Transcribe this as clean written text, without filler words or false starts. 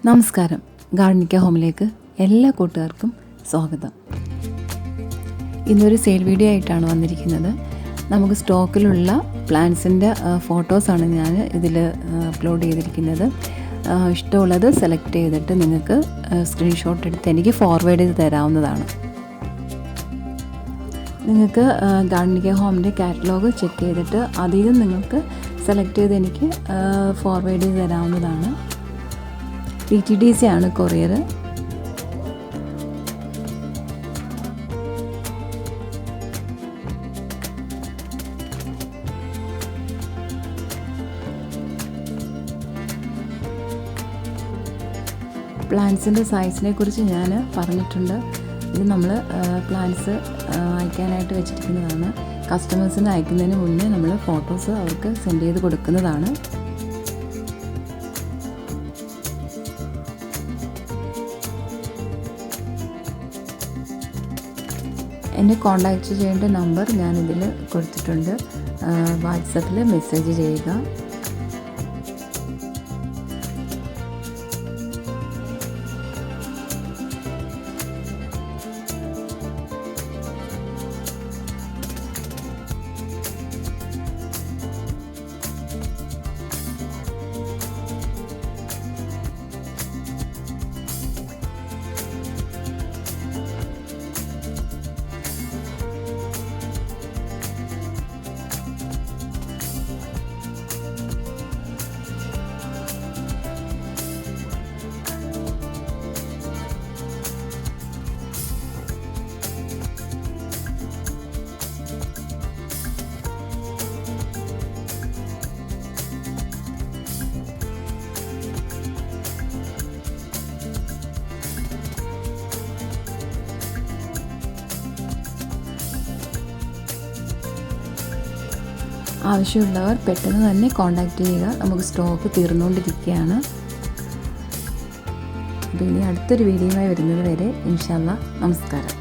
നമസ്കാരം. ഗാർഡനിക്ക ഹോമിലേക്ക് എല്ലാ കൂട്ടുകാർക്കും സ്വാഗതം. ഇന്നൊരു സെയിൽ വീഡിയോ ആയിട്ടാണ് വന്നിരിക്കുന്നത്. നമുക്ക് സ്റ്റോക്കിലുള്ള പ്ലാന്റ്സിൻ്റെ ഫോട്ടോസാണ് ഞാൻ ഇതിൽ അപ്ലോഡ് ചെയ്തിരിക്കുന്നത്. ഇഷ്ടമുള്ളത് സെലക്ട് ചെയ്തിട്ട് നിങ്ങൾക്ക് സ്ക്രീൻഷോട്ട് എടുത്ത് എനിക്ക് ഫോർവേഡ് ചെയ്ത് തരാവുന്നതാണ്. നിങ്ങൾക്ക് ഗാർഡനിക്ക ഹോമിൻ്റെ കാറ്റലോഗ് ചെക്ക് ചെയ്തിട്ട് അതിൽ നിങ്ങൾക്ക് സെലക്ട് ചെയ്ത് എനിക്ക് ഫോർവേഡ് ചെയ്ത് തരാവുന്നതാണ്. DTDC ആണ് കൊറിയർ. പ്ലാന്റ്സിൻ്റെ സൈസിനെ കുറിച്ച് ഞാൻ പറഞ്ഞിട്ടുണ്ട്. ഇത് നമ്മൾ പ്ലാന്റ്സ് അയക്കാനായിട്ട് വെച്ചിരിക്കുന്നതാണ്. കസ്റ്റമേഴ്സിന് അയക്കുന്നതിന് മുന്നേ നമ്മൾ ഫോട്ടോസ് അവർക്ക് സെൻഡ് ചെയ്ത് കൊടുക്കുന്നതാണ്. എന്നെ കോൺടാക്റ്റ് ചെയ്യേണ്ട നമ്പർ ഞാനിതിൽ കൊടുത്തിട്ടുണ്ട്. വാട്സപ്പിൽ മെസ്സേജ് ചെയ്യുക. ആവശ്യമുള്ളവർ പെട്ടെന്ന് തന്നെ കോൺടാക്റ്റ് ചെയ്യുക. നമുക്ക് സ്റ്റോക്ക് തീർന്നുകൊണ്ടിരിക്കുകയാണ്. അപ്പോൾ ഇനി അടുത്തൊരു വീഡിയോയുമായി വരുന്നത് വരെ ഇൻഷാ അല്ലാഹ് നമസ്കാരം.